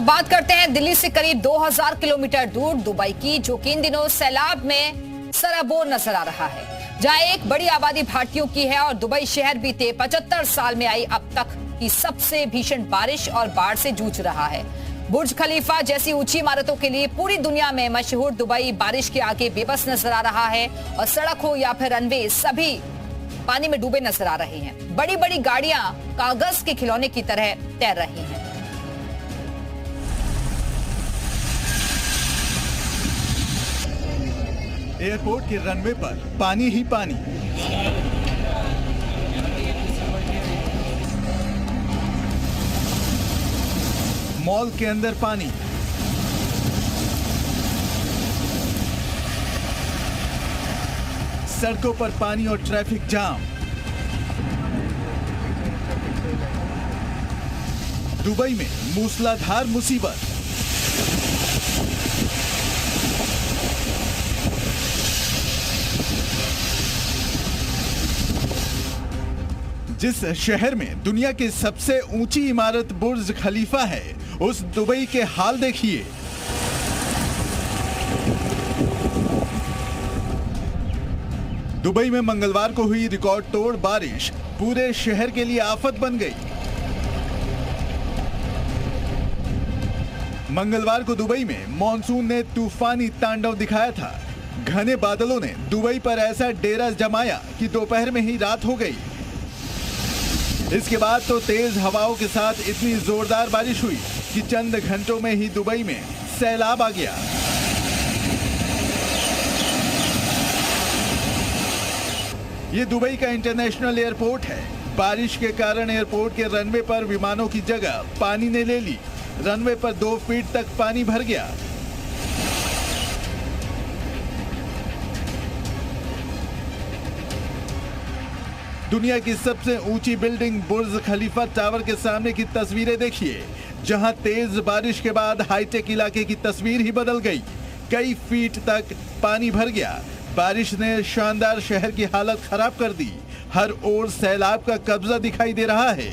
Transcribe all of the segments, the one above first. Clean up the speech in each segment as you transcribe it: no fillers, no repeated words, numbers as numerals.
बात करते हैं दिल्ली से करीब 2000 किलोमीटर दूर दुबई की, जो कि इन दिनों सैलाब में सराबोर नजर आ रहा है, जहां एक बड़ी आबादी भारतीयों की है और दुबई शहर बीते 75 साल में आई अब तक की सबसे भीषण बारिश और बाढ़ से जूझ रहा है। बुर्ज खलीफा जैसी ऊंची इमारतों के लिए पूरी दुनिया में मशहूर दुबई बारिश के आगे बेबस नजर आ रहा है और सड़क हो या फिर रनवे सभी पानी में डूबे नजर आ रहे हैं। बड़ी बड़ी गाड़ियां कागज के खिलौने की तरह तैर रही हैं। एयरपोर्ट के रनवे पर पानी ही पानी। मॉल के अंदर पानी। सड़कों पर पानी और ट्रैफिक जाम। दुबई में मूसलाधार मुसीबत। जिस शहर में दुनिया की सबसे ऊंची इमारत बुर्ज खलीफा है, उस दुबई के हाल देखिए। दुबई में मंगलवार को हुई रिकॉर्ड तोड़ बारिश पूरे शहर के लिए आफत बन गई। मंगलवार को दुबई में मॉनसून ने तूफानी तांडव दिखाया था। घने बादलों ने दुबई पर ऐसा डेरा जमाया कि दोपहर में ही रात हो गई। इसके बाद तो तेज हवाओं के साथ इतनी जोरदार बारिश हुई कि चंद घंटों में ही दुबई में सैलाब आ गया। ये दुबई का इंटरनेशनल एयरपोर्ट है। बारिश के कारण एयरपोर्ट के रनवे पर विमानों की जगह पानी ने ले ली। रनवे पर 2 फीट तक पानी भर गया। दुनिया की सबसे ऊंची बिल्डिंग बुर्ज खलीफा टावर के सामने की तस्वीरें देखिए, जहां तेज बारिश के बाद हाईटेक इलाके की तस्वीर ही बदल गई। कई फीट तक पानी भर गया। बारिश ने शानदार शहर की हालत खराब कर दी। हर ओर सैलाब का कब्जा दिखाई दे रहा है।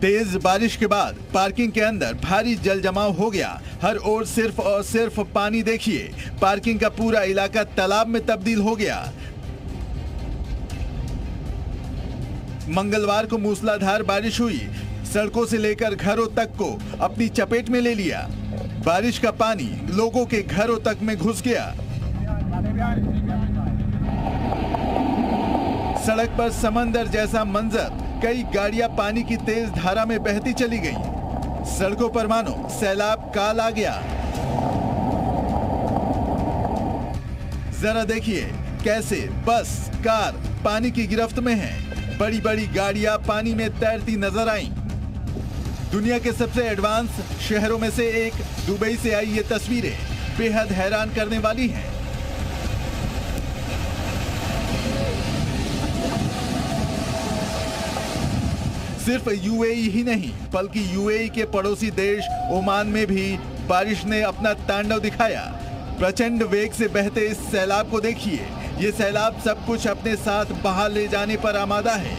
तेज बारिश के बाद पार्किंग के अंदर भारी जल जमाव हो गया। हर ओर सिर्फ और सिर्फ पानी देखिए। पार्किंग का पूरा इलाका तालाब में तब्दील हो गया। मंगलवार को मूसलाधार बारिश हुई। सड़कों से लेकर घरों तक को अपनी चपेट में ले लिया। बारिश का पानी लोगों के घरों तक में घुस गया। सड़क पर समंदर जैसा मंजर। कई गाड़ियां पानी की तेज धारा में बहती चली गईं। सड़कों पर मानो सैलाब काल आ गया। जरा देखिए कैसे बस, कार पानी की गिरफ्त में हैं। बड़ी बड़ी गाड़ियां पानी में तैरती नजर आईं। दुनिया के सबसे एडवांस शहरों में से एक दुबई से आई ये तस्वीरें बेहद हैरान करने वाली हैं। सिर्फ यूएई ही नहीं, बल्कि यूएई के पड़ोसी देश ओमान में भी बारिश ने अपना तांडव दिखाया। प्रचंड वेग से बहते इस सैलाब को देखिए। ये सैलाब सब कुछ अपने साथ बहा ले जाने पर आमादा है।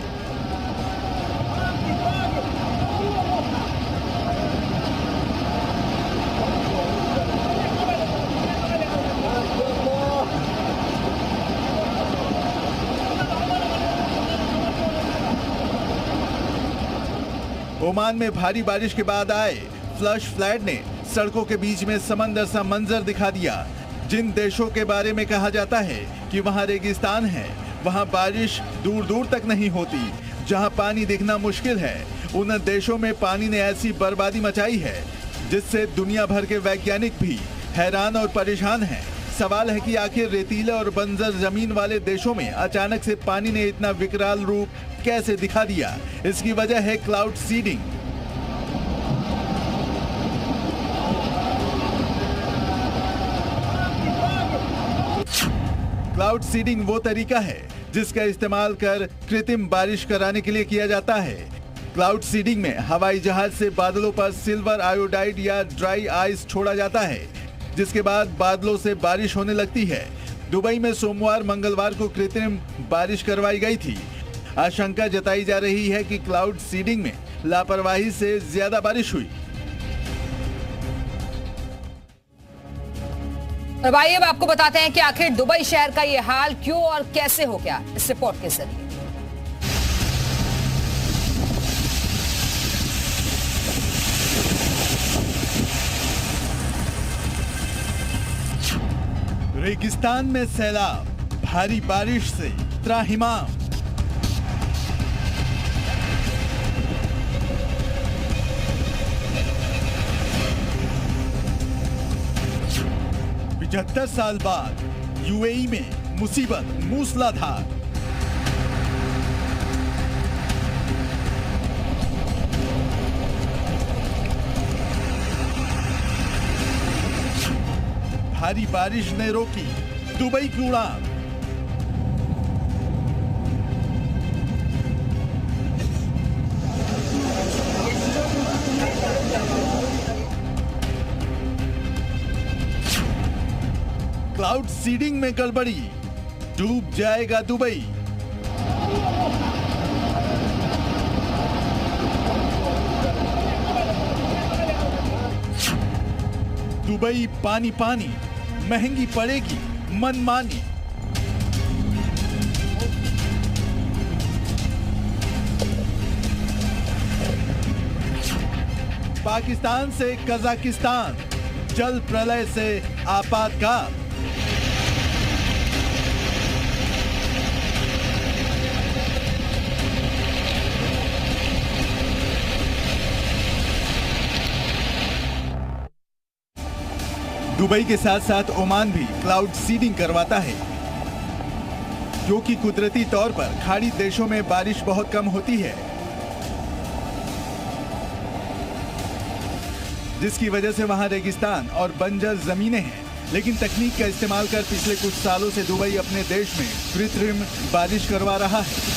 ओमान में भारी बारिश के बाद आए फ्लश फ्लड ने सड़कों के बीच में समंदर सा मंजर दिखा दिया। जिन देशों के बारे में कहा जाता है कि वहां रेगिस्तान है, वहां बारिश दूर दूर तक नहीं होती, जहां पानी दिखना मुश्किल है, उन देशों में पानी ने ऐसी बर्बादी मचाई है जिससे दुनिया भर के वैज्ञानिक भी हैरान और परेशान हैं। सवाल है कि आखिर रेतीले और बंजर जमीन वाले देशों में अचानक से पानी ने इतना विकराल रूप कैसे दिखा दिया। इसकी वजह है क्लाउड सीडिंग। क्लाउड सीडिंग वो तरीका है जिसका इस्तेमाल कर कृत्रिम बारिश कराने के लिए किया जाता है। क्लाउड सीडिंग में हवाई जहाज से बादलों पर सिल्वर आयोडाइड या ड्राई आइस छोड़ा जाता है, जिसके बाद बादलों से बारिश होने लगती है। दुबई में सोमवार मंगलवार को कृत्रिम बारिश करवाई गई थी। आशंका जताई जा रही है कि क्लाउड सीडिंग में लापरवाही से ज्यादा बारिश हुई। और भाई अब आपको बताते हैं कि आखिर दुबई शहर का ये हाल क्यों और कैसे हो गया, इस रिपोर्ट के जरिए। रेगिस्तान में सैलाब, भारी बारिश से त्राहिमाम। पचहत्तर साल बाद यूएई में मुसीबत मूसलाधार। भारी बारिश ने रोकी दुबई की उड़ान। क्लाउड सीडिंग में गड़बड़ी, डूब जाएगा दुबई। दुबई पानी पानी, महंगी पड़ेगी मनमानी। पाकिस्तान से कजाकिस्तान, जल प्रलय से आपातकाल। दुबई के साथ साथ ओमान भी क्लाउड सीडिंग करवाता है, क्योंकि कुदरती तौर पर खाड़ी देशों में बारिश बहुत कम होती है, जिसकी वजह से वहां रेगिस्तान और बंजर जमीनें हैं। लेकिन तकनीक का इस्तेमाल कर पिछले कुछ सालों से दुबई अपने देश में कृत्रिम बारिश करवा रहा है।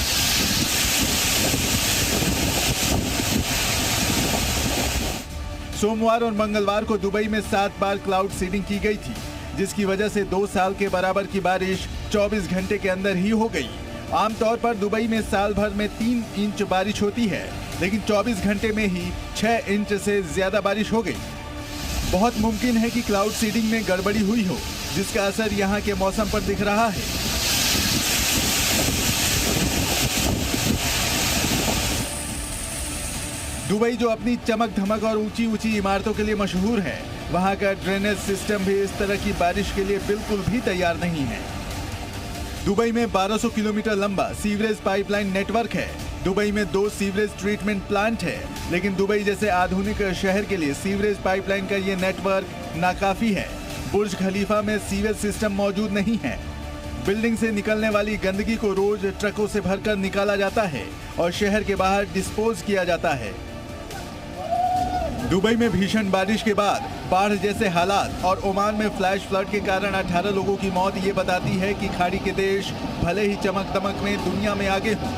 सोमवार और मंगलवार को दुबई में 7 बार क्लाउड सीडिंग की गई थी, जिसकी वजह से 2 साल के बराबर की बारिश 24 घंटे के अंदर ही हो गई। आमतौर पर दुबई में साल भर में 3 इंच बारिश होती है, लेकिन 24 घंटे में ही 6 इंच से ज्यादा बारिश हो गई। बहुत मुमकिन है कि क्लाउड सीडिंग में गड़बड़ी हुई हो, जिसका असर यहाँ के मौसम पर दिख रहा है। दुबई जो अपनी चमक धमक और ऊंची ऊंची इमारतों के लिए मशहूर है, वहां का ड्रेनेज सिस्टम भी इस तरह की बारिश के लिए बिल्कुल भी तैयार नहीं है। दुबई में 1200 किलोमीटर लंबा सीवरेज पाइपलाइन नेटवर्क है। दुबई में 2 सीवरेज ट्रीटमेंट प्लांट है, लेकिन दुबई जैसे आधुनिक शहर के लिए सीवरेज पाइपलाइन का ये नेटवर्क नाकाफी है। बुर्ज खलीफा में सीवेज सिस्टम मौजूद नहीं है। बिल्डिंग से निकलने वाली गंदगी को रोज ट्रकों से भरकर निकाला जाता है और शहर के बाहर डिस्पोज किया जाता है। दुबई में भीषण बारिश के बाद बाढ़ जैसे हालात और ओमान में फ्लैश फ्लड के कारण 18 लोगों की मौत ये बताती है कि खाड़ी के देश भले ही चमक दमक में दुनिया में आगे हों,